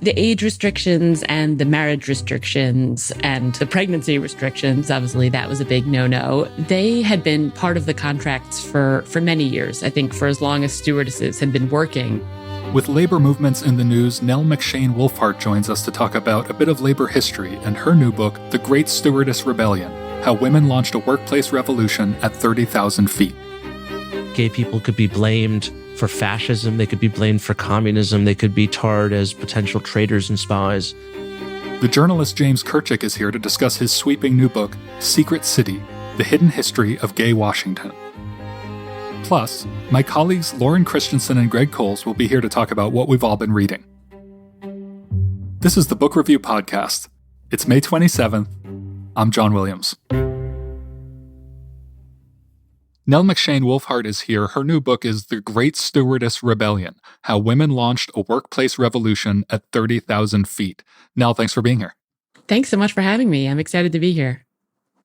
The age restrictions and the marriage restrictions and the pregnancy restrictions, obviously that was a big no-no. They had been part of the contracts for many years, I think for as long as stewardesses had been working. With labor movements in the news, Nell McShane Wulfhart joins us to talk about a bit of labor history and her new book, The Great Stewardess Rebellion, How Women Launched a Workplace Revolution at 30,000 Feet. Gay people could be blamed for fascism, they could be blamed for communism, they could be tarred as potential traitors and spies. The journalist James Kirchick is here to discuss his sweeping new book, Secret City, The Hidden History of Gay Washington. Plus, my colleagues Lauren Christensen and Greg Coles will be here to talk about what we've all been reading. This is the Book Review Podcast. It's May 27th. I'm John Williams. Nell McShane Wulfhart is here. Her new book is The Great Stewardess Rebellion, How Women Launched a Workplace Revolution at 30,000 Feet. Nell, thanks for being here. Thanks so much for having me. I'm excited to be here.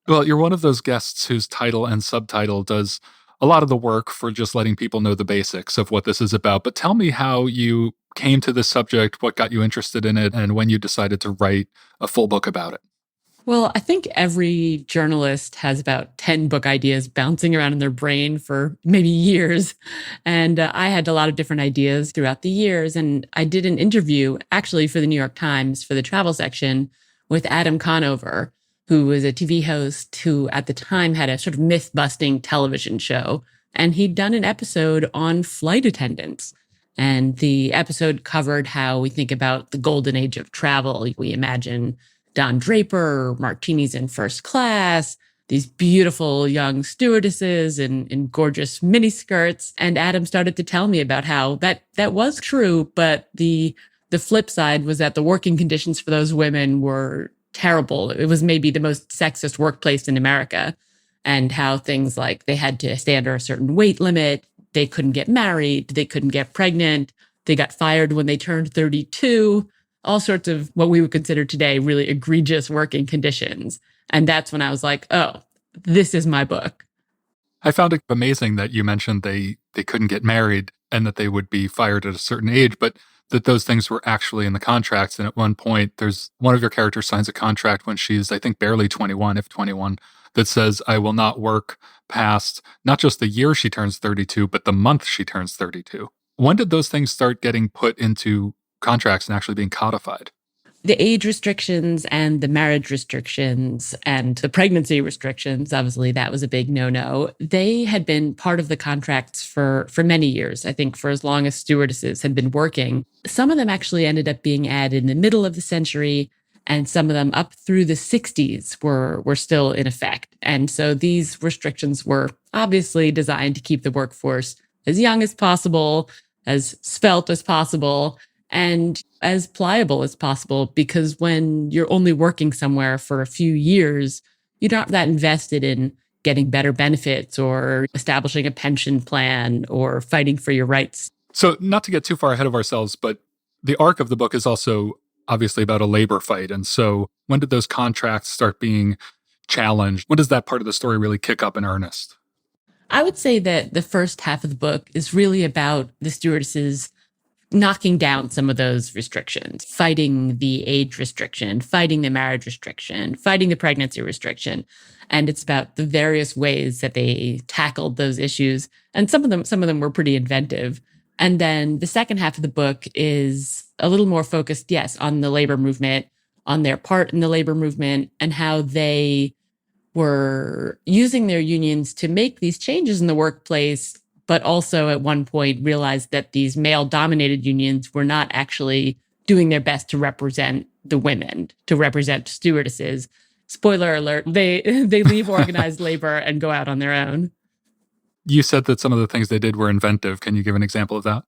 Well, you're one of those guests whose title and subtitle does a lot of the work for just letting people know the basics of what this is about. But tell me how you came to this subject, what got you interested in it, and when you decided to write a full book about it. Well, I think every journalist has about 10 book ideas bouncing around in their brain for maybe years. And I had a lot of different ideas throughout the years. And I did an interview actually for the New York Times for the travel section with Adam Conover, who was a TV host who at the time had a sort of myth-busting television show. And he'd done an episode on flight attendants. And the episode covered how we think about the golden age of travel. We imagine Don Draper, martinis in first class, these beautiful young stewardesses in gorgeous miniskirts. And Adam started to tell me about how that was true, but the flip side was that the working conditions for those women were terrible. It was maybe the most sexist workplace in America, and how things like they had to stay under a certain weight limit, they couldn't get married, they couldn't get pregnant, they got fired when they turned 32, all sorts of what we would consider today really egregious working conditions. And that's when I was like, oh, this is my book. I found it amazing that you mentioned they couldn't get married and that they would be fired at a certain age, but that those things were actually in the contracts. And at one point, there's one of your characters signs a contract when she's, I think, barely 21, if 21, that says, I will not work past not just the year she turns 32, but the month she turns 32. When did those things start getting put into contracts and actually being codified? The age restrictions and the marriage restrictions and the pregnancy restrictions, obviously that was a big no-no. They had been part of the contracts for many years, I think for as long as stewardesses had been working. Some of them actually ended up being added in the middle of the century, and some of them up through the 60s were still in effect. And so these restrictions were obviously designed to keep the workforce as young as possible, as svelte as possible, and as pliable as possible, because when you're only working somewhere for a few years, you're not that invested in getting better benefits or establishing a pension plan or fighting for your rights. So not to get too far ahead of ourselves, but the arc of the book is also obviously about a labor fight. And so when did those contracts start being challenged? When does that part of the story really kick up in earnest? I would say that the first half of the book is really about the stewardesses knocking down some of those restrictions, fighting the age restriction, fighting the marriage restriction, fighting the pregnancy restriction. And it's about the various ways that they tackled those issues. And some of them were pretty inventive. And then the second half of the book is a little more focused, yes, on the labor movement, on their part in the labor movement, and how they were using their unions to make these changes in the workplace, but also at one point realized that these male-dominated unions were not actually doing their best to represent the women, to represent stewardesses. Spoiler alert, they leave organized labor and go out on their own. You said that some of the things they did were inventive. Can you give an example of that?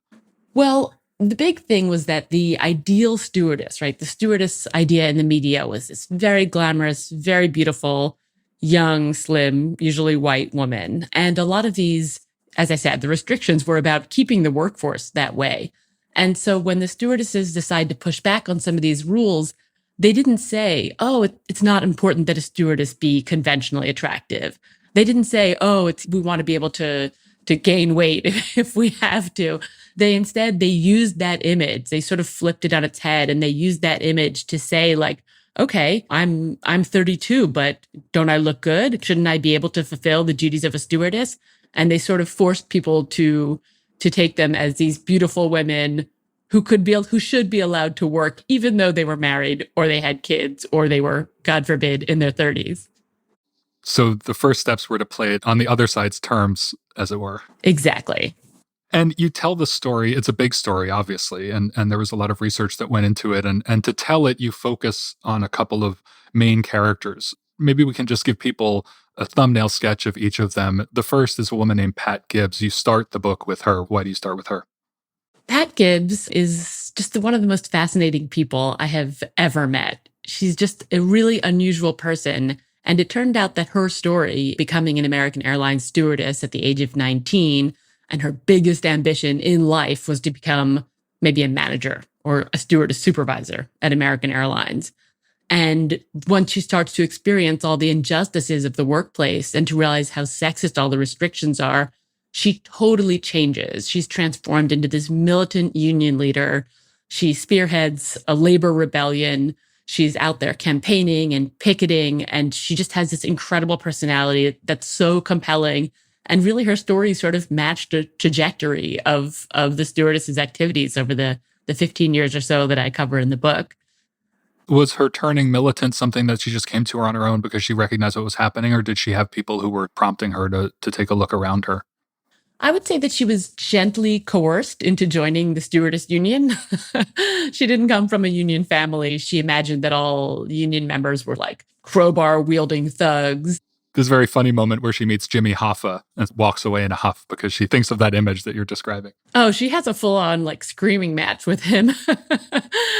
Well, the big thing was that the ideal stewardess, right? The stewardess idea in the media was this very glamorous, very beautiful, young, slim, usually white woman. And a lot of these, as I said, the restrictions were about keeping the workforce that way. And so when the stewardesses decide to push back on some of these rules, they didn't say, oh, it's not important that a stewardess be conventionally attractive. They didn't say, oh, we want to be able to to gain weight if we have to. They used that image. They sort of flipped it on its head, and they used that image to say, like, okay, I'm 32, but don't I look good? Shouldn't I be able to fulfill the duties of a stewardess? And they sort of forced people to take them as these beautiful women who should be allowed to work, even though they were married or they had kids or they were, God forbid, in their 30s. So the first steps were to play it on the other side's terms, as it were. Exactly. And you tell the story, it's a big story, obviously, and there was a lot of research that went into it. And to tell it, you focus on a couple of main characters. Maybe we can just give people a thumbnail sketch of each of them. The first is a woman named Pat Gibbs. You start the book with her. Why do you start with her? Pat Gibbs is just one of the most fascinating people I have ever met. She's just a really unusual person. And it turned out that her story, becoming an American Airlines stewardess at the age of 19, and her biggest ambition in life was to become maybe a manager or a stewardess supervisor at American Airlines. And once she starts to experience all the injustices of the workplace and to realize how sexist all the restrictions are, she totally changes. She's transformed into this militant union leader. She spearheads a labor rebellion. She's out there campaigning and picketing, and she just has this incredible personality that's so compelling. And really, her story sort of matched the trajectory of the stewardess's activities over the 15 years or so that I cover in the book. Was her turning militant something that she just came to her on her own because she recognized what was happening, or did she have people who were prompting her to take a look around her? I would say that she was gently coerced into joining the stewardess union. She didn't come from a union family. She imagined that all union members were like crowbar wielding thugs. This very funny moment where she meets Jimmy Hoffa and walks away in a huff because she thinks of that image that you're describing. Oh, she has a full-on like screaming match with him.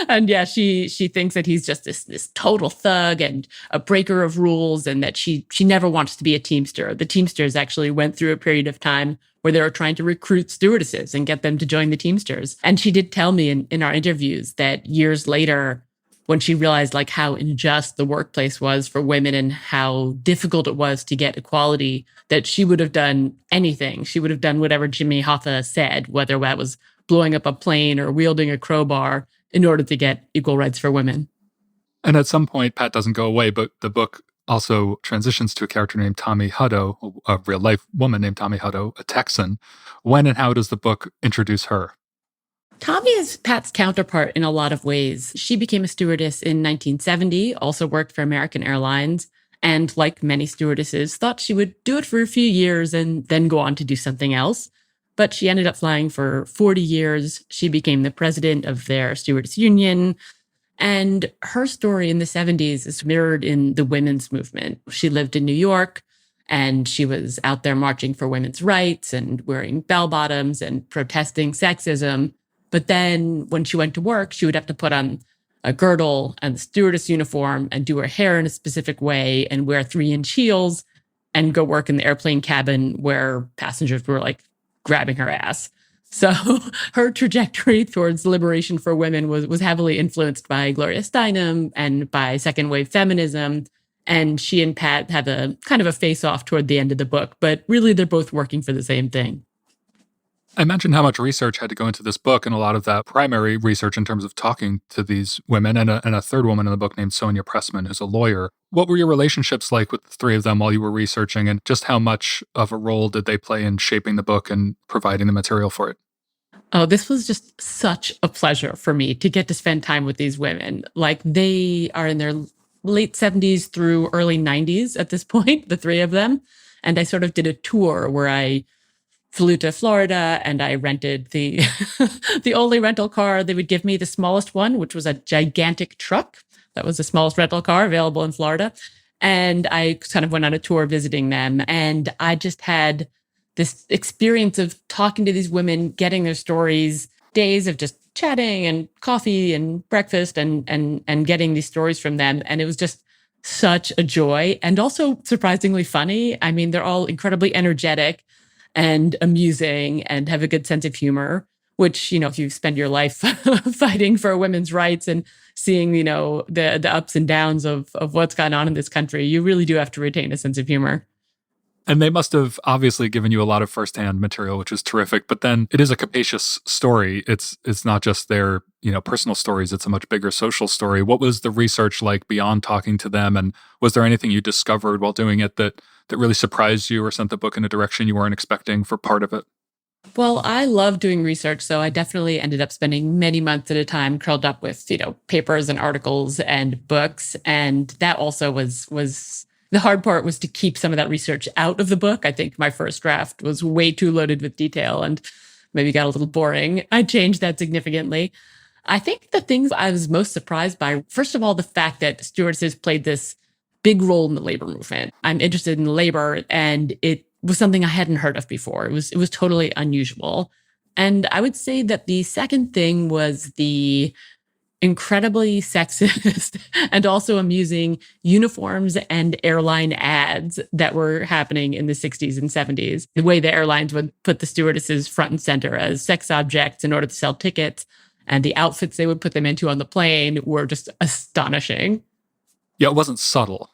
And yeah, she thinks that he's just this total thug and a breaker of rules, and that she never wants to be a Teamster. The Teamsters actually went through a period of time where they were trying to recruit stewardesses and get them to join the Teamsters. And she did tell me in our interviews that years later, when she realized like how unjust the workplace was for women and how difficult it was to get equality, that she would have done anything. She would have done whatever Jimmy Hoffa said, whether that was blowing up a plane or wielding a crowbar, in order to get equal rights for women. And at some point, Pat doesn't go away, but the book also transitions to a character named Tommy Hutto, a real life woman named Tommy Hutto, a Texan. When and how does the book introduce her? Tommy is Pat's counterpart in a lot of ways. She became a stewardess in 1970, also worked for American Airlines, and like many stewardesses, thought she would do it for a few years and then go on to do something else. But she ended up flying for 40 years. She became the president of their stewardess union. And her story in the 70s is mirrored in the women's movement. She lived in New York, and she was out there marching for women's rights and wearing bell bottoms and protesting sexism. But then when she went to work, she would have to put on a girdle and the stewardess uniform and do her hair in a specific way and wear 3-inch heels and go work in the airplane cabin where passengers were like grabbing her ass. So her trajectory towards liberation for women was heavily influenced by Gloria Steinem and by second wave feminism. And she and Pat have a kind of a face-off toward the end of the book, but really they're both working for the same thing. I mentioned how much research had to go into this book, and a lot of that primary research in terms of talking to these women, and a third woman in the book named Sonia Pressman, who's a lawyer. What were your relationships like with the three of them while you were researching, and just how much of a role did they play in shaping the book and providing the material for it? Oh, this was just such a pleasure for me to get to spend time with these women. Like, they are in their late 70s through early 90s at this point, the three of them. And I sort of did a tour where I flew to Florida and I rented the the only rental car they would give me, the smallest one, which was a gigantic truck. That was the smallest rental car available in Florida. And I kind of went on a tour visiting them. And I just had this experience of talking to these women, getting their stories, days of just chatting and coffee and breakfast and getting these stories from them. And it was just such a joy and also surprisingly funny. I mean, they're all incredibly energetic and amusing and have a good sense of humor, which, you know, if you spend your life fighting for women's rights and seeing, you know, the ups and downs of what's gone on in this country, you really do have to retain a sense of humor. And they must have obviously given you a lot of firsthand material, which is terrific. But then it is a capacious story. It's not just their, personal stories. It's a much bigger social story. What was the research like beyond talking to them? And was there anything you discovered while doing it that really surprised you or sent the book in a direction you weren't expecting for part of it? Well, I love doing research, so I definitely ended up spending many months at a time curled up with, papers and articles and books. And that also was the hard part, was to keep some of that research out of the book. I think my first draft was way too loaded with detail and maybe got a little boring. I changed that significantly. I think the things I was most surprised by, first of all, the fact that stewardesses played this big role in the labor movement. I'm interested in labor, and it was something I hadn't heard of before. It was totally unusual. And I would say that the second thing was the incredibly sexist and also amusing uniforms and airline ads that were happening in the 60s and 70s. The way the airlines would put the stewardesses front and center as sex objects in order to sell tickets, and the outfits they would put them into on the plane were just astonishing. Yeah, it wasn't subtle.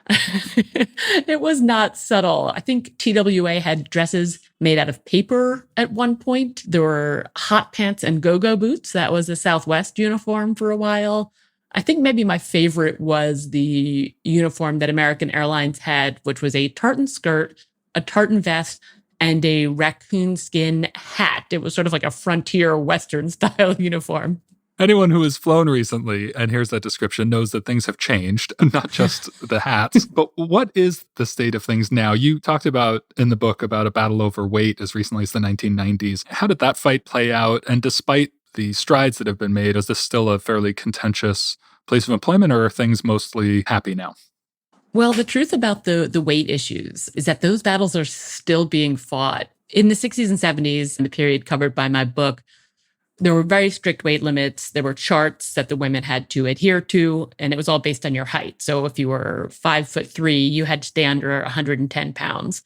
It was not subtle. I think TWA had dresses made out of paper at one point. There were hot pants and go-go boots. That was a Southwest uniform for a while. I think maybe my favorite was the uniform that American Airlines had, which was a tartan skirt, a tartan vest, and a raccoon skin hat. It was sort of like a frontier Western style uniform. Anyone who has flown recently and hears that description knows that things have changed, not just the hats. But what is the state of things now? You talked about in the book about a battle over weight as recently as the 1990s. How did that fight play out? And despite the strides that have been made, is this still a fairly contentious place of employment, or are things mostly happy now? Well, the truth about the weight issues is that those battles are still being fought. In the 60s and 70s, in the period covered by my book, there were very strict weight limits. There were charts that the women had to adhere to, and it was all based on your height. So if you were 5'3", you had to stay under 110 pounds,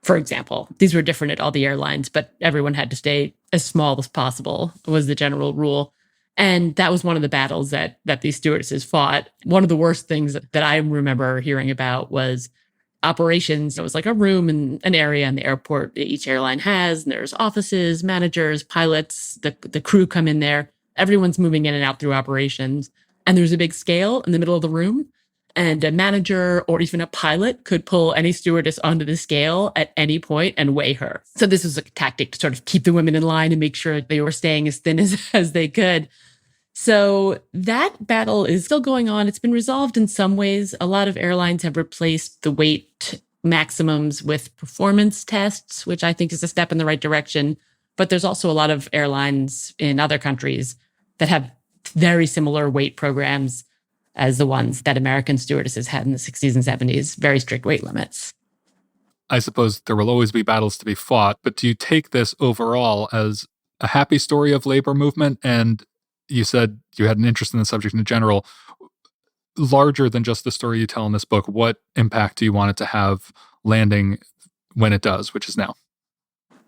for example. These were different at all the airlines, but everyone had to stay as small as possible, was the general rule. And that was one of the battles that these stewardesses fought. One of the worst things that I remember hearing about was operations. It was like a room and an area in the airport that each airline has. And there's offices, managers, pilots, the crew come in there. Everyone's moving in and out through operations. And there's a big scale in the middle of the room. And a manager or even a pilot could pull any stewardess onto the scale at any point and weigh her. So this was a tactic to sort of keep the women in line and make sure they were staying as thin as they could. So that battle is still going on. It's been resolved in some ways. A lot of airlines have replaced the weight maximums with performance tests, which I think is a step in the right direction. But there's also a lot of airlines in other countries that have very similar weight programs as the ones that American stewardesses had in the 60s and 70s, very strict weight limits. I suppose there will always be battles to be fought, but do you take this overall as a happy story of labor movement? And you said you had an interest in the subject in general. Larger than just the story you tell in this book, what impact do you want it to have landing when it does, which is now?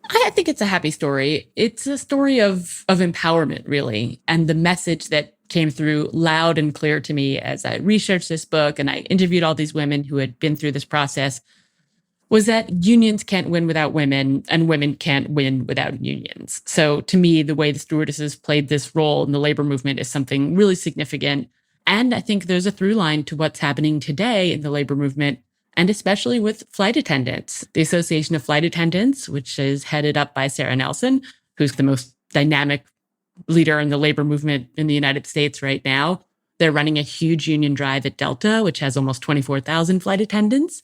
I think it's a happy story. It's a story of empowerment, really. And the message that came through loud and clear to me as I researched this book and I interviewed all these women who had been through this process was that unions can't win without women and women can't win without unions. So to me, the way the stewardesses played this role in the labor movement is something really significant. And I think there's a through line to what's happening today in the labor movement, and especially with flight attendants. The Association of Flight Attendants, which is headed up by Sarah Nelson, who's the most dynamic leader in the labor movement in the United States right now. They're running a huge union drive at Delta, which has almost 24,000 flight attendants.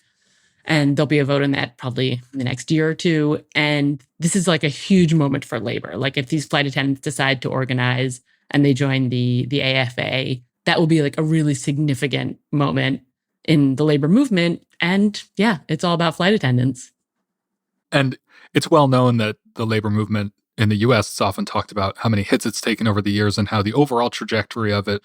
And there'll be a vote on that probably in the next year or two. And this is like a huge moment for labor. Like if these flight attendants decide to organize and they join the AFA, that will be like a really significant moment in the labor movement. And yeah, it's all about flight attendants. And it's well known that the labor movement in the US is often talked about how many hits it's taken over the years and how the overall trajectory of it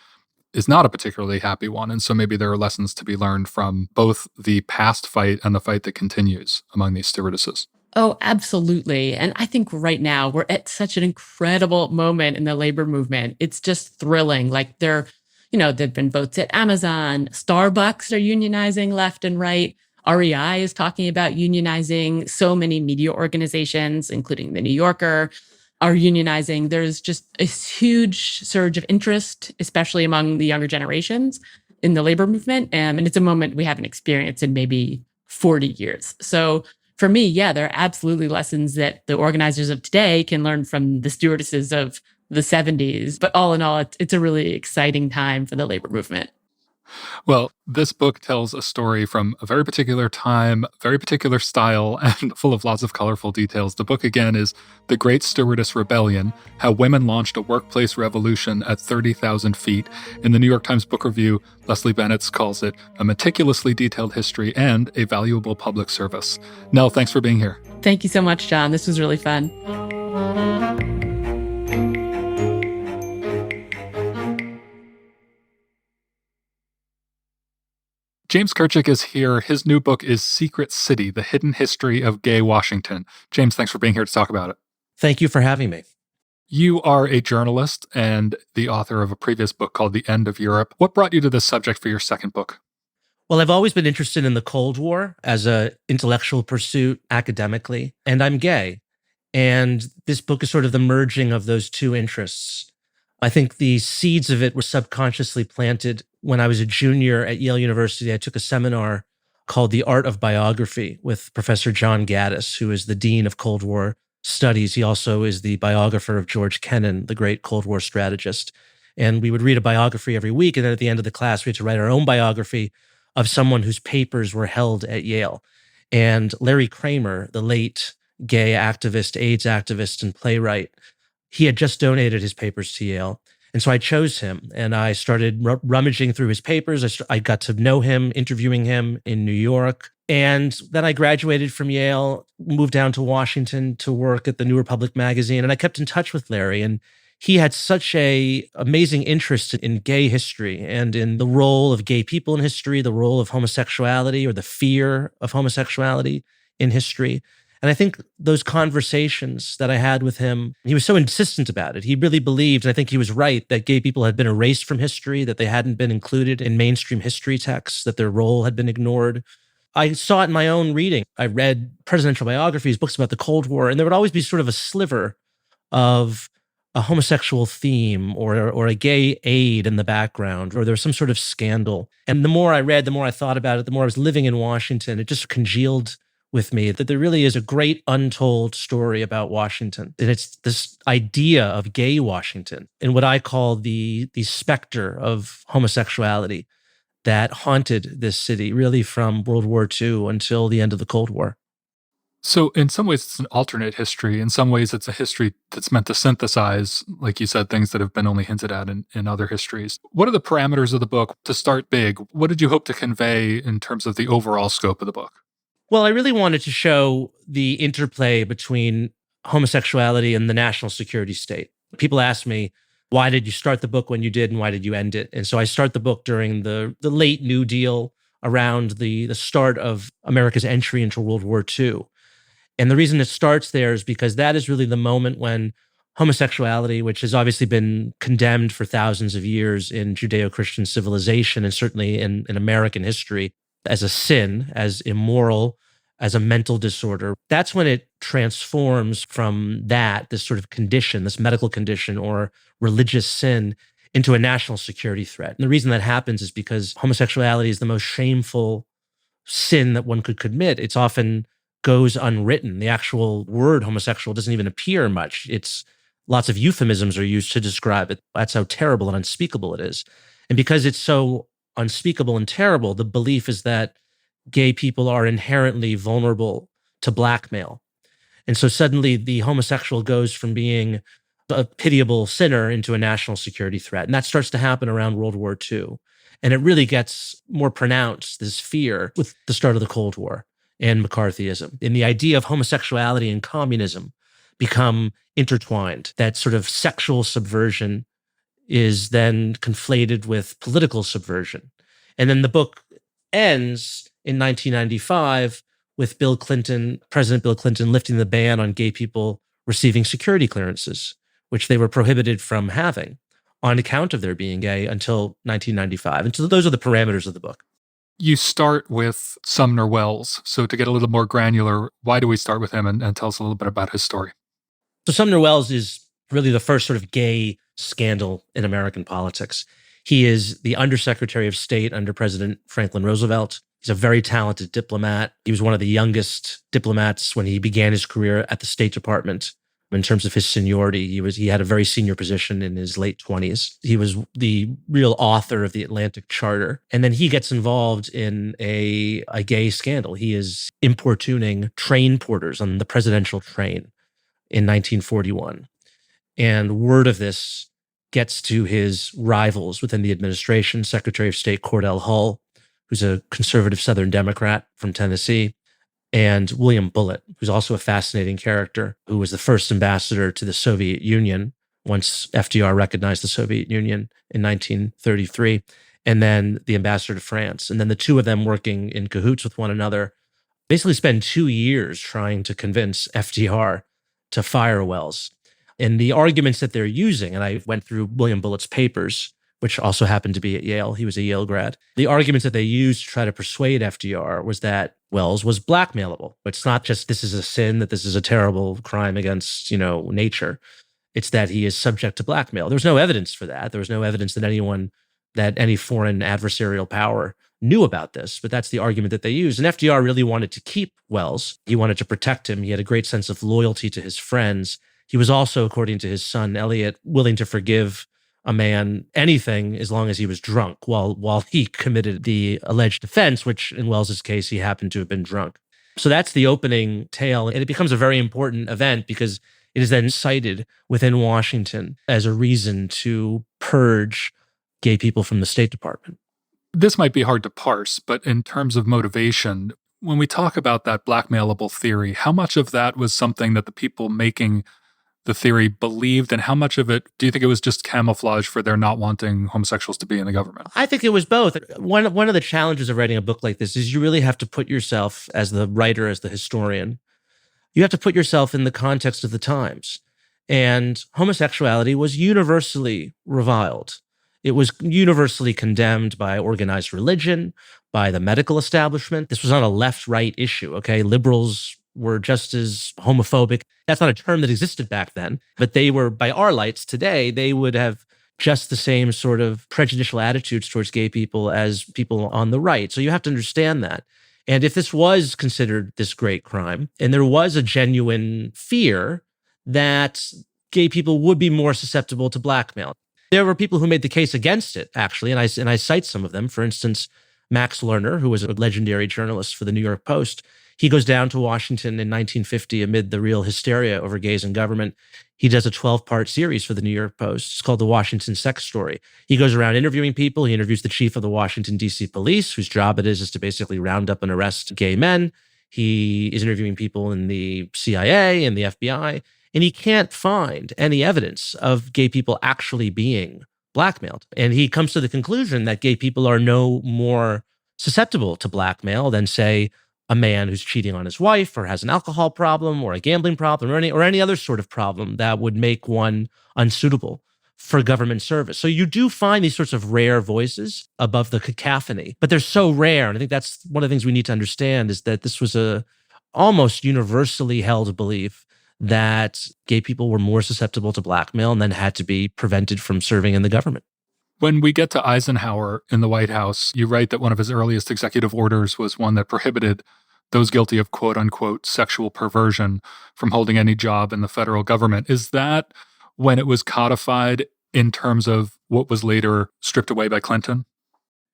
is not a particularly happy one. And so maybe there are lessons to be learned from both the past fight and the fight that continues among these stewardesses. Oh, absolutely. And I think right now we're at such an incredible moment in the labor movement. It's just thrilling. Like there've been votes at Amazon, Starbucks are unionizing left and right. REI is talking about unionizing. So many media organizations, including the New Yorker, are unionizing. There's just a huge surge of interest, especially among the younger generations in the labor movement. And it's a moment we haven't experienced in maybe 40 years. So for me, yeah, there are absolutely lessons that the organizers of today can learn from the stewardesses of the 70s. But all in all, it's a really exciting time for the labor movement. Well, this book tells a story from a very particular time, very particular style, and full of lots of colorful details. The book, again, is The Great Stewardess Rebellion, How Women Launched a Workplace Revolution at 30,000 Feet. In the New York Times Book Review, Leslie Bennett calls it a meticulously detailed history and a valuable public service. Nell, thanks for being here. Thank you so much, John. This was really fun. James Kirchick is here. His new book is Secret City, The Hidden History of Gay Washington. James, thanks for being here to talk about it. Thank you for having me. You are a journalist and the author of a previous book called The End of Europe. What brought you to this subject for your second book? Well, I've always been interested in the Cold War as an intellectual pursuit academically, and I'm gay. And this book is sort of the merging of those two interests. I think the seeds of it were subconsciously planted when I was a junior at Yale University. I took a seminar called The Art of Biography with Professor John Gaddis, who is the dean of Cold War studies. He also is the biographer of George Kennan, the great Cold War strategist. And we would read a biography every week. And then at the end of the class, we had to write our own biography of someone whose papers were held at Yale. And Larry Kramer, the late gay activist, AIDS activist, and playwright, he had just donated his papers to Yale. And so I chose him and I started rummaging through his papers. I got to know him, interviewing him in New York. And then I graduated from Yale, moved down to Washington to work at the New Republic magazine. And I kept in touch with Larry. And he had such a amazing interest in gay history and in the role of gay people in history, the role of homosexuality or the fear of homosexuality in history. And I think those conversations that I had with him, he was so insistent about it. He really believed, and I think he was right, that gay people had been erased from history, that they hadn't been included in mainstream history texts, that their role had been ignored. I saw it in my own reading. I read presidential biographies, books about the Cold War, and there would always be sort of a sliver of a homosexual theme or a gay aide in the background, or there was some sort of scandal. And the more I read, the more I thought about it, the more I was living in Washington, it just congealed with me that there really is a great untold story about Washington. And it's this idea of gay Washington and what I call the specter of homosexuality that haunted this city really from World War II until the end of the Cold War. So in some ways, it's an alternate history. In some ways, it's a history that's meant to synthesize, like you said, things that have been only hinted at in other histories. What are the parameters of the book to start big? What did you hope to convey in terms of the overall scope of the book? Well, I really wanted to show the interplay between homosexuality and the national security state. People ask me, why did you start the book when you did and why did you end it? And so I start the book during the late New Deal, around the start of America's entry into World War II. And the reason it starts there is because that is really the moment when homosexuality, which has obviously been condemned for thousands of years in Judeo-Christian civilization and certainly in American history as a sin, as immoral, as a mental disorder, that's when it transforms from that, this sort of condition, this medical condition or religious sin, into a national security threat. And the reason that happens is because homosexuality is the most shameful sin that one could commit. It's often goes unwritten. The actual word homosexual doesn't even appear much. It's lots of euphemisms are used to describe it. That's how terrible and unspeakable it is. And because it's so unspeakable and terrible, the belief is that gay people are inherently vulnerable to blackmail. And so suddenly the homosexual goes from being a pitiable sinner into a national security threat. And that starts to happen around World War II. And it really gets more pronounced, this fear, with the start of the Cold War and McCarthyism. And the idea of homosexuality and communism become intertwined. That sort of sexual subversion is then conflated with political subversion. And then the book ends in 1995 with President Bill Clinton lifting the ban on gay people receiving security clearances, which they were prohibited from having on account of their being gay until 1995. And so those are the parameters of the book. You start with Sumner Wells. So to get a little more granular, why do we start with him and tell us a little bit about his story? So Sumner Wells is really the first sort of gay scandal in American politics. He is the Undersecretary of State under President Franklin Roosevelt. He's a very talented diplomat. He was one of the youngest diplomats when he began his career at the State Department. In terms of his seniority, he had a very senior position in his late 20s. He was the real author of the Atlantic Charter. And then he gets involved in a gay scandal. He is importuning train porters on the presidential train in 1941. And word of this gets to his rivals within the administration, Secretary of State Cordell Hull, who's a conservative Southern Democrat from Tennessee, and William Bullitt, who's also a fascinating character, who was the first ambassador to the Soviet Union once FDR recognized the Soviet Union in 1933, and then the ambassador to France. And then the two of them working in cahoots with one another basically spend 2 years trying to convince FDR to fire Wells. And the arguments that they're using, and I went through William Bullitt's papers, which also happened to be at Yale. He was a Yale grad. The arguments that they used to try to persuade FDR was that Wells was blackmailable. It's not just this is a sin, that this is a terrible crime against, nature. It's that he is subject to blackmail. There's no evidence for that. There was no evidence that any foreign adversarial power knew about this, but that's the argument that they used. And FDR really wanted to keep Wells. He wanted to protect him. He had a great sense of loyalty to his friends. He was also, according to his son, Elliot, willing to forgive a man anything as long as he was drunk while he committed the alleged offense, which in Wells's case, he happened to have been drunk. So that's the opening tale. And it becomes a very important event because it is then cited within Washington as a reason to purge gay people from the State Department. This might be hard to parse, but in terms of motivation, when we talk about that blackmailable theory, how much of that was something that the people making the theory believed, and how much of it do you think it was just camouflage for their not wanting homosexuals to be in the government? I think it was both. One of the challenges of writing a book like this is you really have to put yourself, as the writer, as the historian, you have to put yourself in the context of the times. And homosexuality was universally reviled. It was universally condemned by organized religion, by the medical establishment. This was not a left-right issue, okay? Liberals were just as homophobic. That's not a term that existed back then, but they were, by our lights today, they would have just the same sort of prejudicial attitudes towards gay people as people on the right. So you have to understand that. And if this was considered this great crime, and there was a genuine fear that gay people would be more susceptible to blackmail, there were people who made the case against it, actually, and I cite some of them. For instance, Max Lerner, who was a legendary journalist for the New York Post, he goes down to Washington in 1950 amid the real hysteria over gays in government. He does a 12-part series for the New York Post. It's called The Washington Sex Story. He goes around interviewing people. He interviews the chief of the Washington, D.C. police, whose job it is to basically round up and arrest gay men. He is interviewing people in the CIA and the FBI, and he can't find any evidence of gay people actually being blackmailed. And he comes to the conclusion that gay people are no more susceptible to blackmail than, say, a man who's cheating on his wife or has an alcohol problem or a gambling problem or any other sort of problem that would make one unsuitable for government service. So you do find these sorts of rare voices above the cacophony, but they're so rare. And I think that's one of the things we need to understand is that this was a almost universally held belief that gay people were more susceptible to blackmail and then had to be prevented from serving in the government. When we get to Eisenhower in the White House, you write that one of his earliest executive orders was one that prohibited those guilty of quote unquote sexual perversion from holding any job in the federal government. Is that when it was codified in terms of what was later stripped away by Clinton?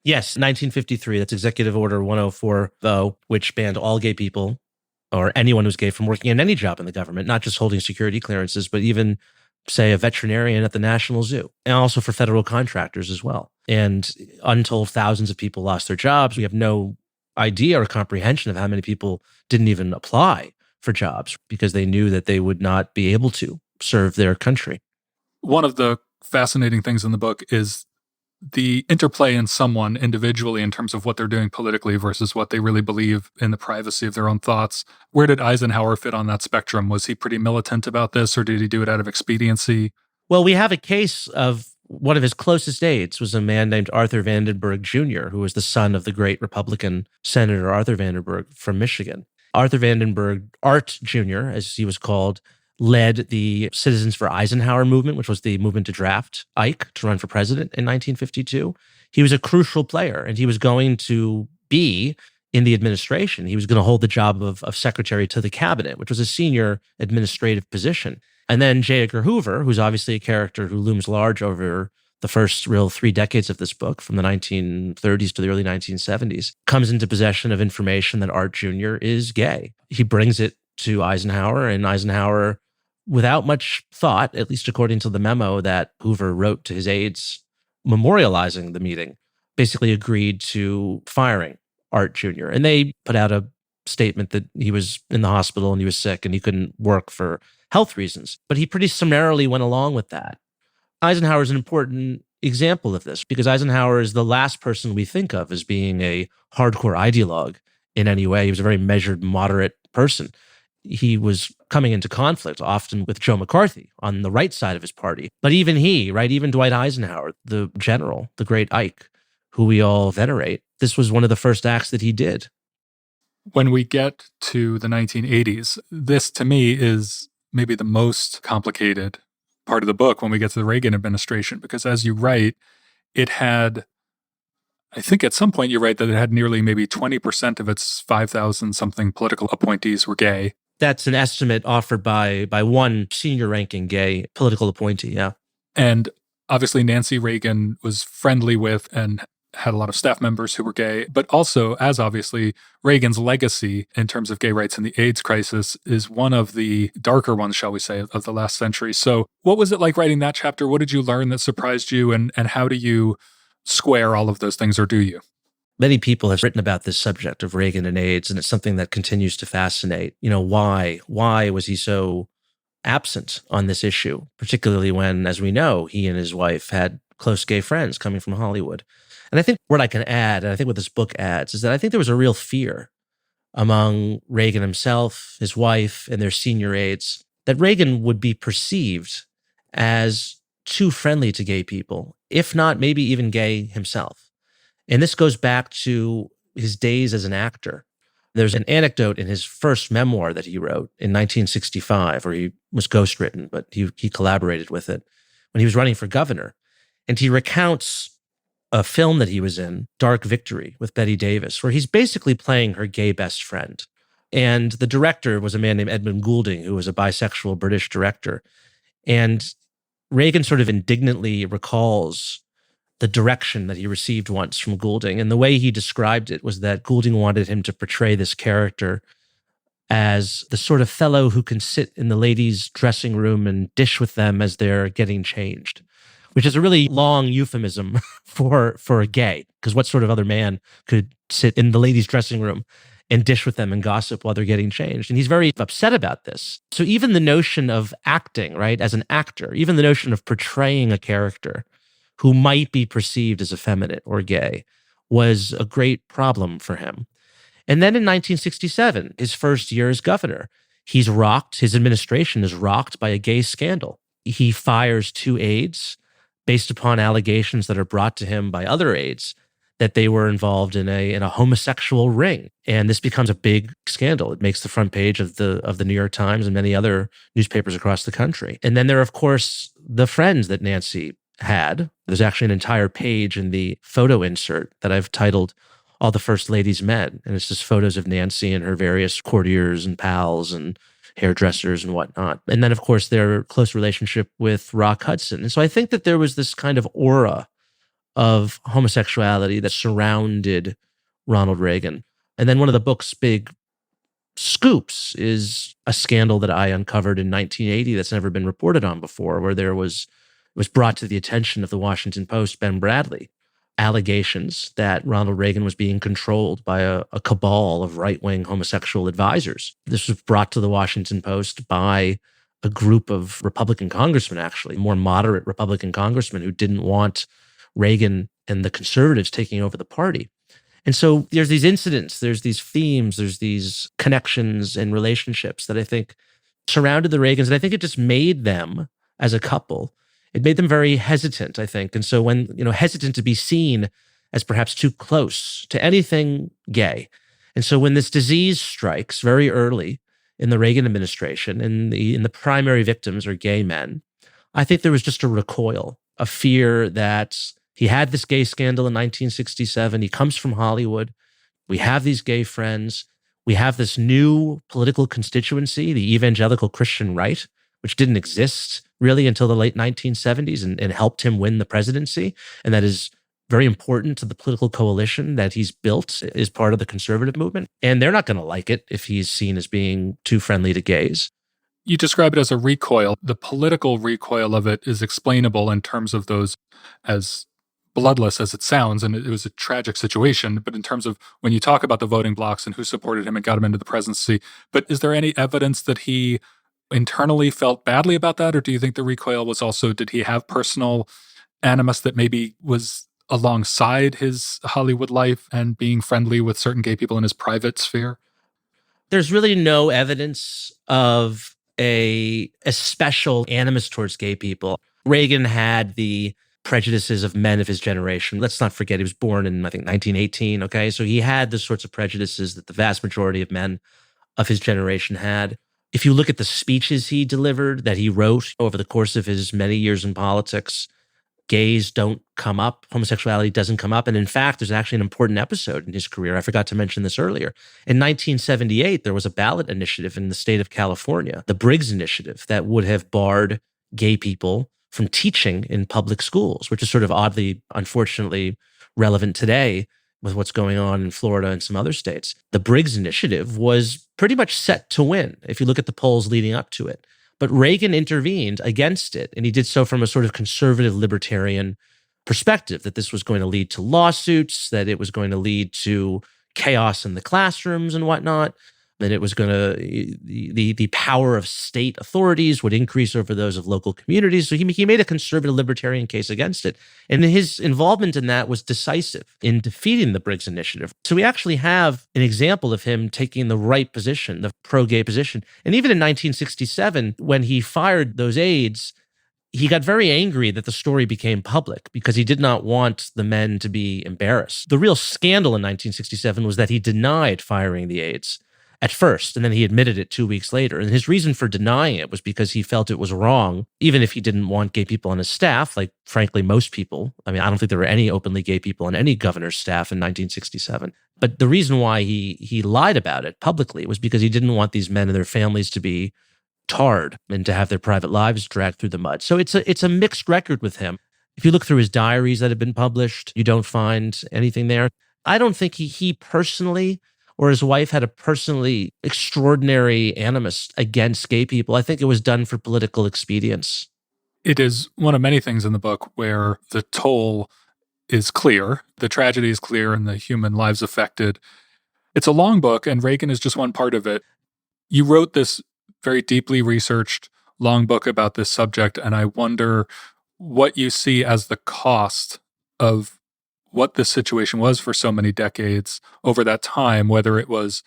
Yes, 1953. That's Executive Order 104, though, which banned all gay people or anyone who's gay from working in any job in the government, not just holding security clearances, but even, say, a veterinarian at the National Zoo, and also for federal contractors as well. And untold thousands of people lost their jobs. We have no idea or comprehension of how many people didn't even apply for jobs because they knew that they would not be able to serve their country. One of the fascinating things in the book is the interplay in someone individually in terms of what they're doing politically versus what they really believe in the privacy of their own thoughts. Where did Eisenhower fit on that spectrum? Was he pretty militant about this, or did he do it out of expediency? Well, we have a case of One of his closest aides was a man named Arthur Vandenberg Jr., who was the son of the great Republican Senator Arthur Vandenberg from Michigan. Arthur Vandenberg, Art Jr., as he was called, led the Citizens for Eisenhower movement, which was the movement to draft Ike to run for president in 1952. He was a crucial player, and he was going to be in the administration. He was going to hold the job of secretary to the cabinet, which was a senior administrative position. And then J. Edgar Hoover, who's obviously a character who looms large over the first real 3 decades of this book, from the 1930s to the early 1970s, comes into possession of information that Art Jr. is gay. He brings it to Eisenhower, and Eisenhower, without much thought, at least according to the memo that Hoover wrote to his aides memorializing the meeting, basically agreed to firing Art Jr. And they put out a statement that he was in the hospital and he was sick and he couldn't work for health reasons. But he pretty summarily went along with that. Eisenhower is an important example of this because Eisenhower is the last person we think of as being a hardcore ideologue in any way. He was a very measured, moderate person. He was coming into conflict often with Joe McCarthy on the right side of his party. But even he, right, even Dwight Eisenhower, the general, the great Ike, who we all venerate, this was one of the first acts that he did. When we get to the 1980s, this to me is maybe the most complicated part of the book when we get to the Reagan administration, because as you write, it had, I think at some point you write that it had nearly maybe 20% of its 5,000 something political appointees were gay. That's an estimate offered by one senior ranking gay political appointee, yeah. And obviously Nancy Reagan was friendly with and had a lot of staff members who were gay, but also, as obviously, Reagan's legacy in terms of gay rights and the AIDS crisis is one of the darker ones, shall we say, of the last century. So what was it like writing that chapter? What did you learn that surprised you? And how do you square all of those things, or do you? Many people have written about this subject of Reagan and AIDS, and it's something that continues to fascinate. You know, why was he so absent on this issue, particularly when, as we know, he and his wife had close gay friends coming from Hollywood. And I think what I can add, and I think what this book adds, is that I think there was a real fear among Reagan himself, his wife, and their senior aides that Reagan would be perceived as too friendly to gay people, if not maybe even gay himself. And this goes back to his days as an actor. There's an anecdote in his first memoir that he wrote in 1965, where he was ghostwritten, but he collaborated with it when he was running for governor. And he recounts a film that he was in, Dark Victory, with Bette Davis, where he's basically playing her gay best friend. And the director was a man named Edmund Goulding, who was a bisexual British director. And Reagan sort of indignantly recalls the direction that he received once from Goulding. And the way he described it was that Goulding wanted him to portray this character as the sort of fellow who can sit in the ladies' dressing room and dish with them as they're getting changed, which is a really long euphemism for a gay, because what sort of other man could sit in the ladies' dressing room and dish with them and gossip while they're getting changed? And he's very upset about this. So even the notion of acting, right, as an actor, even the notion of portraying a character who might be perceived as effeminate or gay was a great problem for him. And then in 1967, his first year as governor, his administration is rocked by a gay scandal. He fires 2 aides based upon allegations that are brought to him by other aides that they were involved in a homosexual ring. And this becomes a big scandal. It makes the front page of the New York Times and many other newspapers across the country. And then there are, of course, the friends that Nancy had. There's actually an entire page in the photo insert that I've titled All the First Ladies Met. And it's just photos of Nancy and her various courtiers and pals and hairdressers and whatnot. And then, of course, their close relationship with Rock Hudson. And so I think that there was this kind of aura of homosexuality that surrounded Ronald Reagan. And then one of the book's big scoops is a scandal that I uncovered in 1980 that's never been reported on before, where it was brought to the attention of the Washington Post, Ben Bradley, allegations that Ronald Reagan was being controlled by a cabal of right-wing homosexual advisors. This was brought to the Washington Post by a group of Republican congressmen, actually, more moderate Republican congressmen who didn't want Reagan and the conservatives taking over the party. And so there's these incidents, there's these themes, there's these connections and relationships that I think surrounded the Reagans. And I think it just made them, as a couple, It made them very hesitant, I think. And so when, hesitant to be seen as perhaps too close to anything gay. And so when this disease strikes very early in the Reagan administration, and the primary victims are gay men, I think there was just a recoil, a fear that he had this gay scandal in 1967. He comes from Hollywood. We have these gay friends. We have this new political constituency, the evangelical Christian right, which didn't exist really until the late 1970s and helped him win the presidency. And that is very important to the political coalition that he's built as part of the conservative movement. And they're not going to like it if he's seen as being too friendly to gays. You describe it as a recoil. The political recoil of it is explainable in terms of those, as bloodless as it sounds, and it was a tragic situation, but in terms of when you talk about the voting blocks and who supported him and got him into the presidency, but is there any evidence that he internally felt badly about that, or do you think the recoil was also, did he have personal animus that maybe was alongside his Hollywood life and being friendly with certain gay people in his private sphere? There's really no evidence of a special animus towards gay people. Reagan had the prejudices of men of his generation. Let's not forget he was born in, I think, 1918, okay? So he had the sorts of prejudices that the vast majority of men of his generation had. If you look at the speeches he delivered, that he wrote over the course of his many years in politics, gays don't come up, homosexuality doesn't come up. And in fact, there's actually an important episode in his career. I forgot to mention this earlier. In 1978, there was a ballot initiative in the state of California, the Briggs Initiative, that would have barred gay people from teaching in public schools, which is sort of oddly, unfortunately, relevant today with what's going on in Florida and some other states. The Briggs Initiative was pretty much set to win if you look at the polls leading up to it. But Reagan intervened against it, and he did so from a sort of conservative libertarian perspective, that this was going to lead to lawsuits, that it was going to lead to chaos in the classrooms and whatnot, that it was going to, the power of state authorities would increase over those of local communities. So he made a conservative libertarian case against it. And his involvement in that was decisive in defeating the Briggs Initiative. So we actually have an example of him taking the right position, the pro-gay position. And even in 1967, when he fired those aides, he got very angry that the story became public because he did not want the men to be embarrassed. The real scandal in 1967 was that he denied firing the aides at first, and then he admitted it 2 weeks later. And his reason for denying it was because he felt it was wrong, even if he didn't want gay people on his staff, like, frankly, most people. I mean, I don't think there were any openly gay people on any governor's staff in 1967. But the reason why he lied about it publicly was because he didn't want these men and their families to be tarred and to have their private lives dragged through the mud. So it's a mixed record with him. If you look through his diaries that have been published, you don't find anything there. I don't think he personally or his wife had a personally extraordinary animus against gay people. I think it was done for political expedience. It is one of many things in the book where the toll is clear, the tragedy is clear, and the human lives affected. It's a long book, and Reagan is just one part of it. You wrote this very deeply researched long book about this subject, and I wonder what you see as the cost of what this situation was for so many decades over that time, whether it was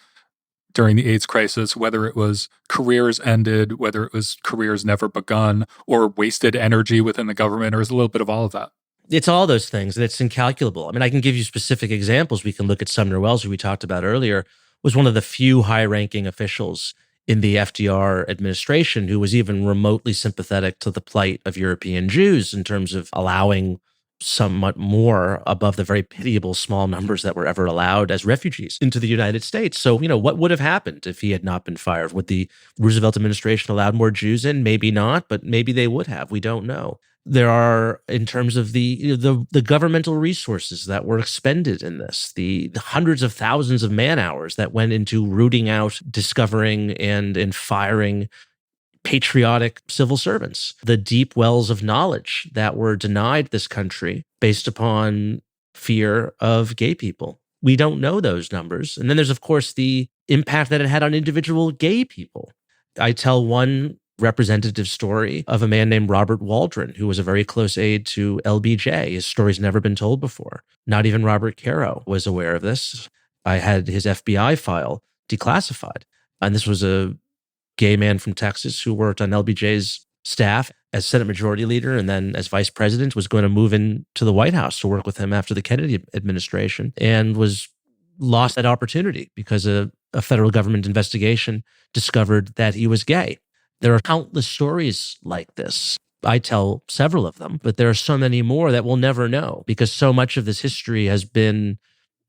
during the AIDS crisis, whether it was careers ended, whether it was careers never begun, or wasted energy within the government, or is a little bit of all of that. It's all those things, and it's incalculable. I mean, I can give you specific examples. We can look at Sumner Welles, who we talked about earlier, was one of the few high-ranking officials in the FDR administration who was even remotely sympathetic to the plight of European Jews in terms of allowing somewhat more above the very pitiable small numbers that were ever allowed as refugees into the United States. So, what would have happened if he had not been fired? Would the Roosevelt administration allowed more Jews in? Maybe not, but maybe they would have. We don't know. There are, in terms of the governmental resources that were expended in this, the hundreds of thousands of man hours that went into rooting out, discovering, and firing patriotic civil servants, the deep wells of knowledge that were denied this country based upon fear of gay people. We don't know those numbers. And then there's, of course, the impact that it had on individual gay people. I tell one representative story of a man named Robert Waldron, who was a very close aide to LBJ. His story's never been told before. Not even Robert Caro was aware of this. I had his FBI file declassified. And this was a gay man from Texas who worked on LBJ's staff. as Senate Majority Leader and then as Vice President, was going to move into the White House to work with him after the Kennedy administration, and was lost that opportunity because a federal government investigation discovered that he was gay. There are countless stories like this. I tell several of them, but there are so many more that we'll never know because so much of this history has been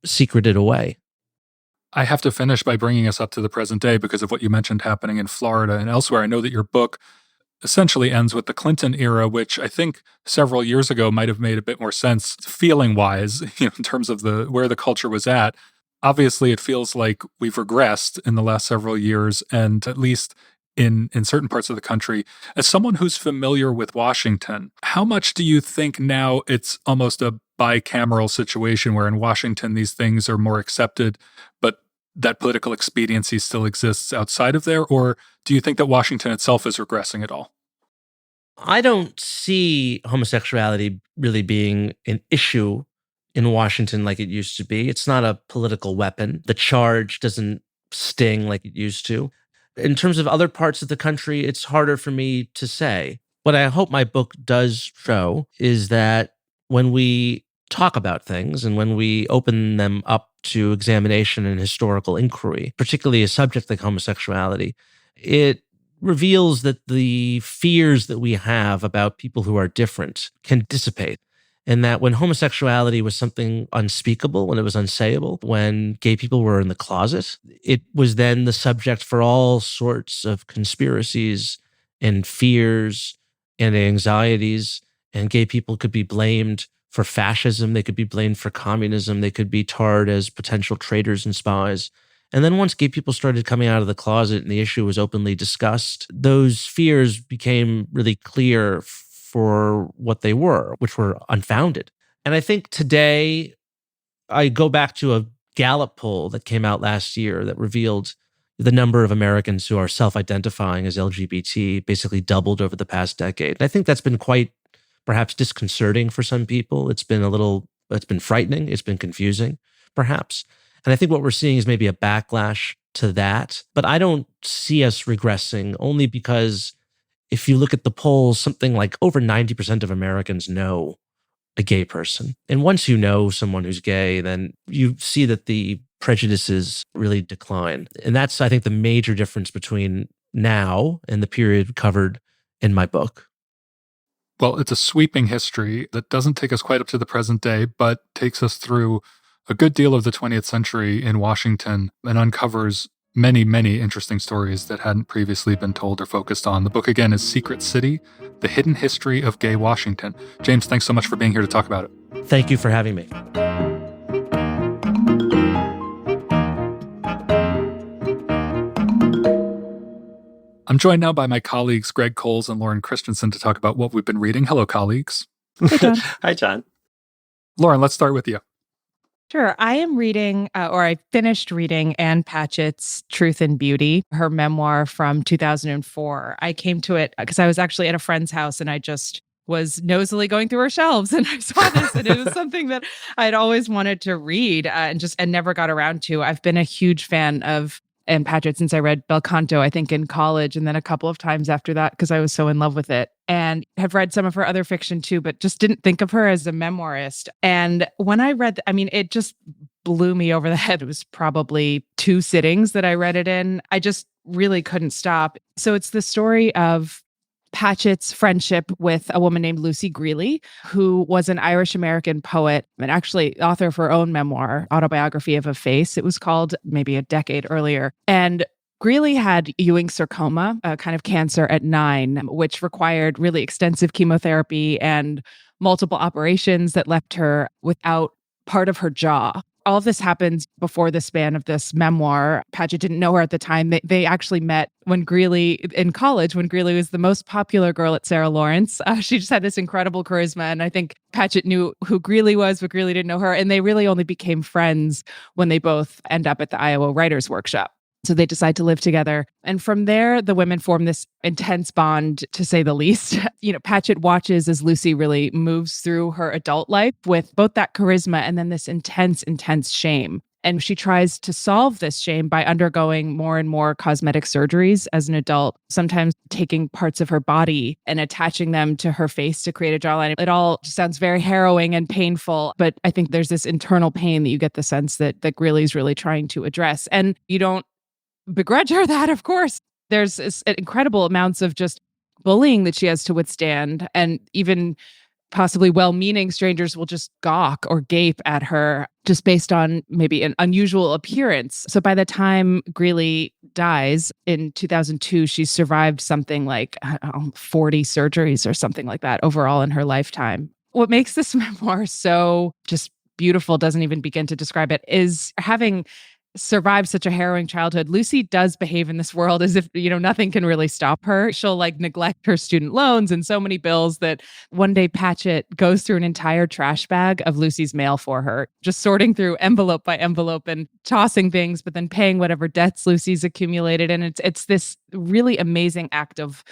secreted away. I have to finish by bringing us up to the present day because of what you mentioned happening in Florida and elsewhere. I know that your book essentially ends with the Clinton era, which I think several years ago might have made a bit more sense feeling-wise, in terms of where the culture was at. Obviously, it feels like we've regressed in the last several years, and at least in certain parts of the country. As someone who's familiar with Washington, how much do you think now it's almost a bicameral situation where in Washington these things are more accepted, but that political expediency still exists outside of there? Or do you think that Washington itself is regressing at all? I don't see homosexuality really being an issue in Washington like it used to be. It's not a political weapon. The charge doesn't sting like it used to. In terms of other parts of the country, it's harder for me to say. What I hope my book does show is that when we talk about things and when we open them up to examination and historical inquiry, particularly a subject like homosexuality, it reveals that the fears that we have about people who are different can dissipate. And that when homosexuality was something unspeakable, when it was unsayable, when gay people were in the closet, it was then the subject for all sorts of conspiracies and fears and anxieties. And gay people could be blamed for fascism. They could be blamed for communism. They could be tarred as potential traitors and spies. And then once gay people started coming out of the closet and the issue was openly discussed, those fears became really clear for what they were, which were unfounded. And I think today, I go back to a Gallup poll that came out last year that revealed the number of Americans who are self-identifying as LGBT basically doubled over the past decade. And I think that's been quite perhaps disconcerting for some people. It's been frightening. It's been confusing, perhaps. And I think what we're seeing is maybe a backlash to that. But I don't see us regressing only because if you look at the polls, something like over 90% of Americans know a gay person. And once you know someone who's gay, then you see that the prejudices really decline. And that's, I think, the major difference between now and the period covered in my book. Well, it's a sweeping history that doesn't take us quite up to the present day, but takes us through a good deal of the 20th century in Washington and uncovers many, many interesting stories that hadn't previously been told or focused on. The book, again, is Secret City, The Hidden History of Gay Washington. James, thanks so much for being here to talk about it. Thank you for having me. I'm joined now by my colleagues, Greg Coles and Lauren Christensen, to talk about what we've been reading. Hello, colleagues. Hey, John. Hi, John. Lauren, let's start with you. Sure. I am reading, or I finished reading Anne Patchett's Truth and Beauty, her memoir from 2004. I came to it because I was actually at a friend's house and I just was nosily going through her shelves and I saw this and it was something that I'd always wanted to read and never got around to. I've been a huge fan of Anne Patchett since I read Bel Canto, I think in college, and then a couple of times after that because I was so in love with it. And have read some of her other fiction too, but just didn't think of her as a memoirist. And when I read, it just blew me over the head. It was probably 2 sittings that I read it in. I just really couldn't stop. So it's the story of Patchett's friendship with a woman named Lucy Greeley, who was an Irish-American poet and actually author of her own memoir, Autobiography of a Face, it was called, maybe a decade earlier. And Greeley had Ewing's sarcoma, a kind of cancer at 9, which required really extensive chemotherapy and multiple operations that left her without part of her jaw. All of this happens before the span of this memoir. Patchett didn't know her at the time. They actually met when Greeley, in college, when Greeley was the most popular girl at Sarah Lawrence. She just had this incredible charisma. And I think Patchett knew who Greeley was, but Greeley didn't know her. And they really only became friends when they both end up at the Iowa Writers' Workshop. So they decide to live together. And from there, the women form this intense bond, to say the least. Patchett watches as Lucy really moves through her adult life with both that charisma and then this intense, intense shame. And she tries to solve this shame by undergoing more and more cosmetic surgeries as an adult, sometimes taking parts of her body and attaching them to her face to create a jawline. It all sounds very harrowing and painful, but I think there's this internal pain that you get the sense that Greeley's really trying to address. And you don't begrudge her that, of course. There's incredible amounts of just bullying that she has to withstand, and even possibly well-meaning strangers will just gawk or gape at her just based on maybe an unusual appearance. So by the time Greeley dies in 2002, she's survived something like 40 surgeries or something like that overall in her lifetime. What makes this memoir so just beautiful, doesn't even begin to describe it, is having survived such a harrowing childhood. Lucy does behave in this world as if, nothing can really stop her. She'll neglect her student loans and so many bills that one day Patchett goes through an entire trash bag of Lucy's mail for her, just sorting through envelope by envelope and tossing things, but then paying whatever debts Lucy's accumulated. And it's this really amazing act of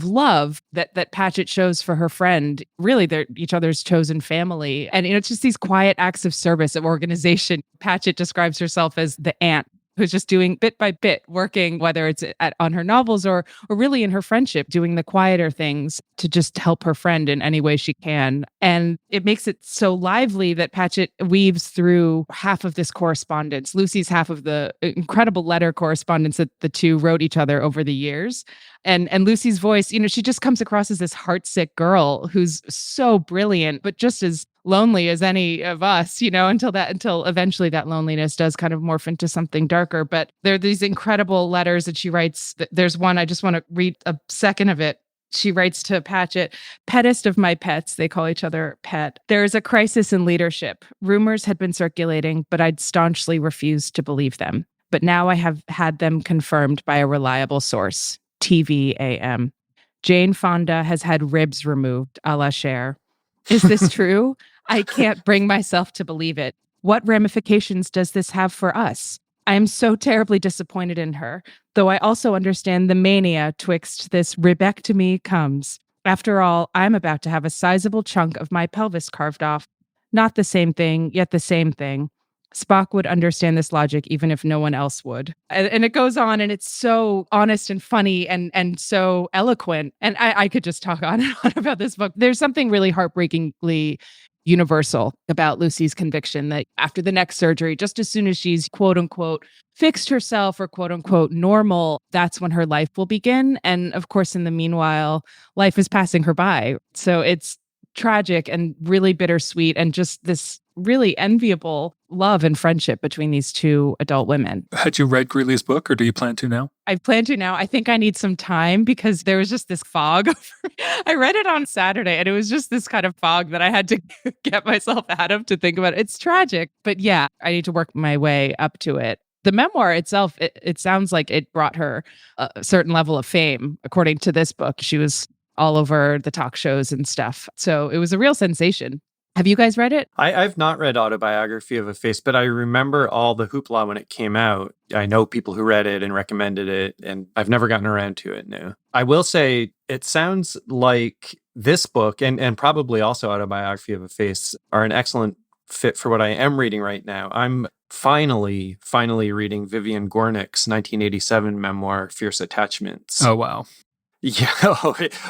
love that Patchett shows for her friend. Really, they're each other's chosen family. And it's just these quiet acts of service, of organization. Patchett describes herself as the aunt who's just doing bit by bit, working, whether it's on her novels or really in her friendship, doing the quieter things to just help her friend in any way she can. And it makes it so lively that Patchett weaves through half of this correspondence, Lucy's half of the incredible letter correspondence that the two wrote each other over the years. And Lucy's voice, she just comes across as this heartsick girl who's so brilliant, but just as lonely as any of us, until eventually that loneliness does kind of morph into something darker. But there are these incredible letters that she writes. There's one, I just want to read a second of it. She writes to Patchett, "Pettest of my pets," they call each other pet. "There is a crisis in leadership. Rumors had been circulating, but I'd staunchly refused to believe them. But now I have had them confirmed by a reliable source, TVAM. Jane Fonda has had ribs removed, a la Cher. Is this true? I can't bring myself to believe it. What ramifications does this have for us? I am so terribly disappointed in her, though I also understand the mania twixt this ribectomy comes. After all, I'm about to have a sizable chunk of my pelvis carved off. Not the same thing, yet the same thing. Spock would understand this logic even if no one else would." And it goes on, and it's so honest and funny and so eloquent. And I could just talk on and on about this book. There's something really heartbreakingly universal about Lucy's conviction that after the next surgery, just as soon as she's quote unquote fixed herself or quote unquote normal, that's when her life will begin. And of course, in the meanwhile, life is passing her by. So it's tragic and really bittersweet, and just this really enviable love and friendship between these two adult women. Had you read Greeley's book, or do you plan to now? I plan to now. I think I need some time because there was just this fog. I read it on Saturday, and it was just this kind of fog that I had to get myself out of to think about it. It's tragic, but yeah, I need to work my way up to it. The memoir itself, it sounds like it brought her a certain level of fame. According to this book, she was all over the talk shows and stuff. So it was a real sensation. Have you guys read it? I've not read Autobiography of a Face, but I remember all the hoopla when it came out. I know people who read it and recommended it, and I've never gotten around to it, no. I will say it sounds like this book, and probably also Autobiography of a Face, are an excellent fit for what I am reading right now. I'm finally reading Vivian Gornick's 1987 memoir, Fierce Attachments. Oh, wow. Yeah.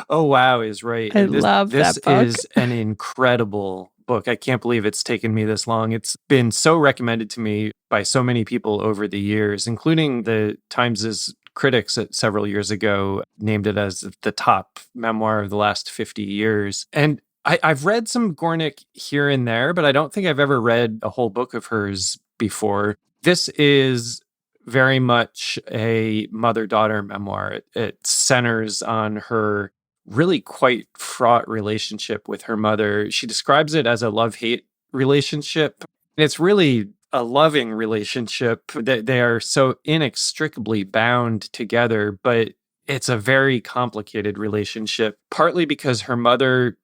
Oh, wow is right. I love that book. This is an incredible book. I can't believe it's taken me this long. It's been so recommended to me by so many people over the years, including the Times' critics several years ago named it as the top memoir of the last 50 years. And I've read some Gornick here and there, but I don't think I've ever read a whole book of hers before. This is very much a mother-daughter memoir. It centers on her really quite fraught relationship with her mother. She describes it as a love-hate relationship. It's really a loving relationship. They are so inextricably bound together, but it's a very complicated relationship, partly because her mother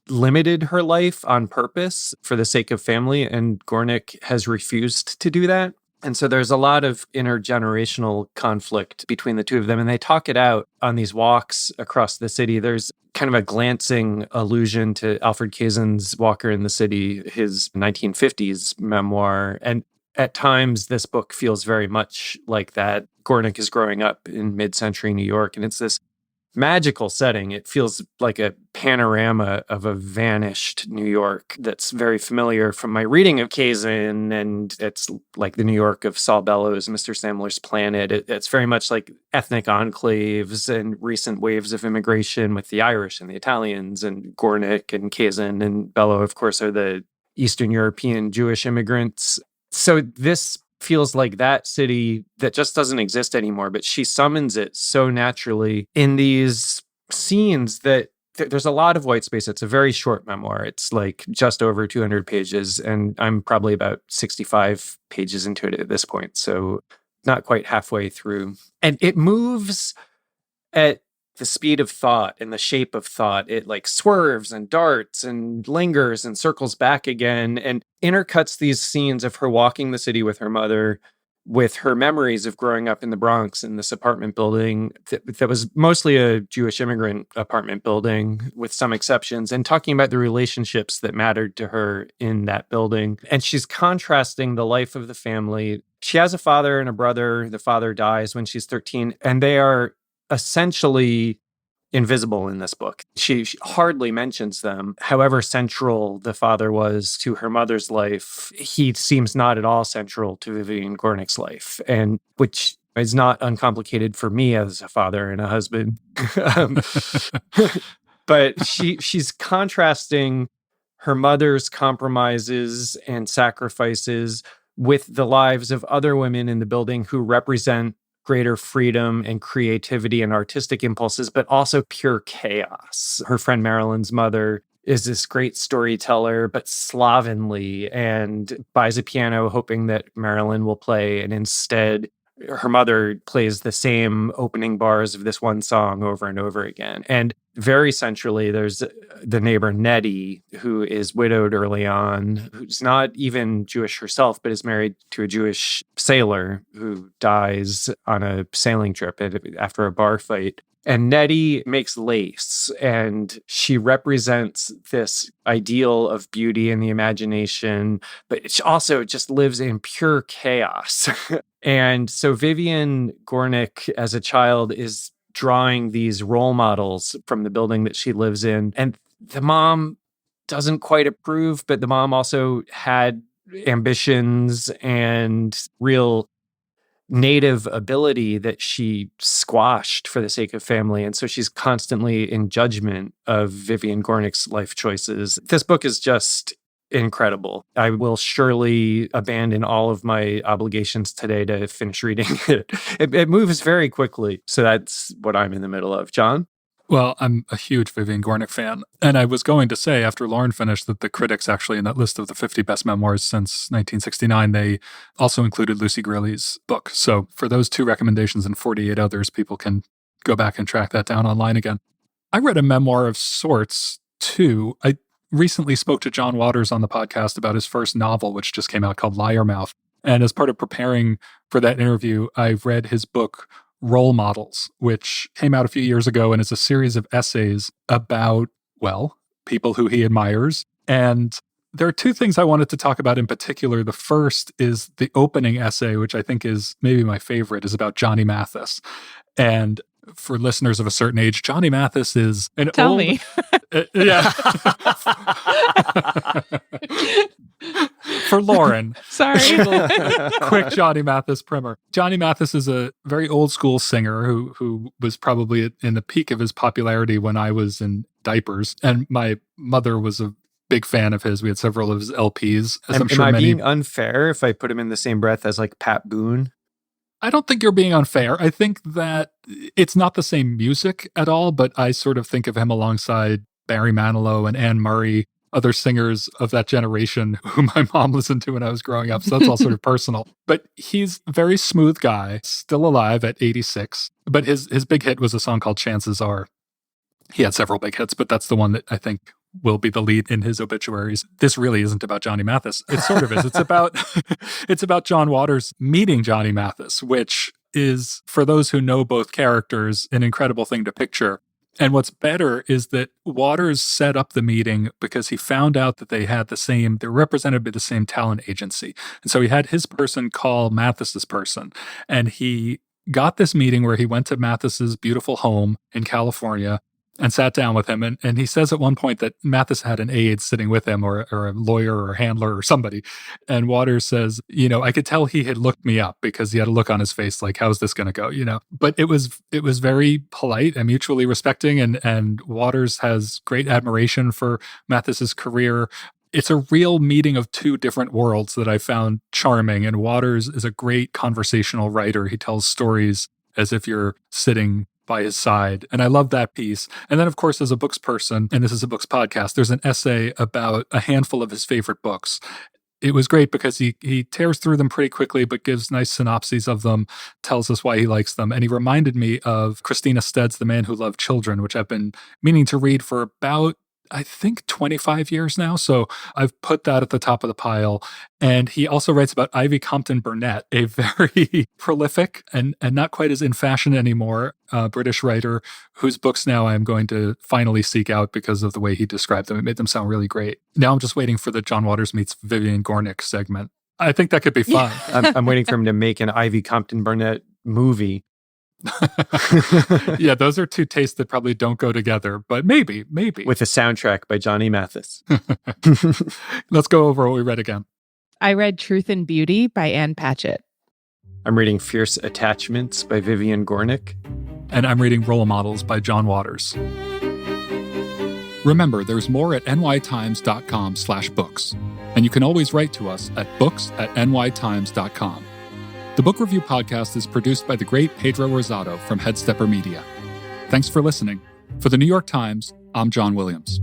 limited her life on purpose for the sake of family, and Gornick has refused to do that. And so there's a lot of intergenerational conflict between the two of them, and they talk it out on these walks across the city. There's kind of a glancing allusion to Alfred Kazin's Walker in the City, his 1950s memoir. And at times, this book feels very much like that. Gornick is growing up in mid-century New York, and it's this magical setting. It feels like a panorama of a vanished New York that's very familiar from my reading of Kazin, and it's like the New York of Saul Bellows, Mr. Samler's Planet. It's very much like ethnic enclaves and recent waves of immigration with the Irish and the Italians, and Gornick and Kazin and Bellow, of course, are the Eastern European Jewish immigrants. So this feels like that city that just doesn't exist anymore, but she summons it so naturally in these scenes that there's a lot of white space. It's a very short memoir. It's like just over 200 pages, and I'm probably about 65 pages into it at this point, so not quite halfway through. And it moves at the speed of thought and the shape of thought. It like swerves and darts and lingers and circles back again and intercuts these scenes of her walking the city with her mother with her memories of growing up in the Bronx in this apartment building that was mostly a Jewish immigrant apartment building with some exceptions, and talking about the relationships that mattered to her in that building. And she's contrasting the life of the family. She has a father and a brother. The father dies when she's 13, and they are essentially invisible in this book. She hardly mentions them. However central the father was to her mother's life, he seems not at all central to Vivian Gornick's life, and which is not uncomplicated for me as a father and a husband. But she's contrasting her mother's compromises and sacrifices with the lives of other women in the building who represent greater freedom and creativity and artistic impulses, but also pure chaos. Her friend Marilyn's mother is this great storyteller, but slovenly, and buys a piano hoping that Marilyn will play. And instead, her mother plays the same opening bars of this one song over and over again. And very centrally, there's the neighbor Nettie, who is widowed early on, who's not even Jewish herself, but is married to a Jewish sailor who dies on a sailing trip after a bar fight. And Nettie makes lace, and she represents this ideal of beauty and the imagination, but she also just lives in pure chaos. And so Vivian Gornick, as a child, is drawing these role models from the building that she lives in. And the mom doesn't quite approve, but the mom also had ambitions and real native ability that she squashed for the sake of family. And so she's constantly in judgment of Vivian Gornick's life choices. This book is just incredible. I will surely abandon all of my obligations today to finish reading it. It moves very quickly. So that's what I'm in the middle of. John? Well, I'm a huge Vivian Gornick fan. And I was going to say, after Lauren finished, that the critics actually in that list of the 50 best memoirs since 1969, they also included Lucy Grilly's book. So for those two recommendations and 48 others, people can go back and track that down online again. I read a memoir of sorts, too. I recently spoke to John Waters on the podcast about his first novel, which just came out, called Liar Mouth. And as part of preparing for that interview, I read his book, Role Models, which came out a few years ago and is a series of essays about, well, people who he admires. And there are two things I wanted to talk about in particular. The first is the opening essay, which I think is maybe my favorite, is about Johnny Mathis. And for listeners of a certain age, Johnny Mathis is an Tell old... me. Yeah. For Lauren. Sorry. Quick Johnny Mathis primer. Johnny Mathis is a very old school singer who was probably in the peak of his popularity when I was in diapers. And my mother was a big fan of his. We had several of his LPs. Am I being unfair if I put him in the same breath as like Pat Boone? I don't think you're being unfair. I think that it's not the same music at all, but I sort of think of him alongside Barry Manilow and Anne Murray, other singers of that generation who my mom listened to when I was growing up. So that's all sort of personal. But he's a very smooth guy, still alive at 86. But his big hit was a song called Chances Are. He had several big hits, but that's the one that I think will be the lead in his obituaries. This really isn't about Johnny Mathis. It sort of is. It's about John Waters meeting Johnny Mathis, which is, for those who know both characters, an incredible thing to picture. And what's better is that Waters set up the meeting because he found out that they were represented by the same talent agency. And so he had his person call Mathis's person. And he got this meeting where he went to Mathis's beautiful home in California and sat down with him. And he says at one point that Mathis had an aide sitting with him, or a lawyer or a handler or somebody. And Waters says, I could tell he had looked me up because he had a look on his face like, how's this going to go? But it was very polite and mutually respecting. And Waters has great admiration for Mathis's career. It's a real meeting of two different worlds that I found charming. And Waters is a great conversational writer. He tells stories as if you're sitting by his side. And I love that piece. And then, of course, as a books person, and this is a books podcast, there's an essay about a handful of his favorite books. It was great because he tears through them pretty quickly, but gives nice synopses of them, tells us why he likes them. And he reminded me of Christina Stead's The Man Who Loved Children, which I've been meaning to read for about, I think, 25 years now. So I've put that at the top of the pile. And he also writes about Ivy Compton Burnett, a very prolific and not quite as in fashion anymore British writer whose books now I'm going to finally seek out because of the way he described them. It made them sound really great. Now I'm just waiting for the John Waters meets Vivian Gornick segment. I think that could be fun. I'm waiting for him to make an Ivy Compton Burnett movie. Yeah, those are two tastes that probably don't go together, but maybe. With a soundtrack by Johnny Mathis. Let's go over what we read again. I read Truth and Beauty by Ann Patchett. I'm reading Fierce Attachments by Vivian Gornick. And I'm reading Role Models by John Waters. Remember, there's more at nytimes.com/books. And you can always write to us at books@nytimes.com. The Book Review Podcast is produced by the great Pedro Rosado from Headstepper Media. Thanks for listening. For the New York Times, I'm John Williams.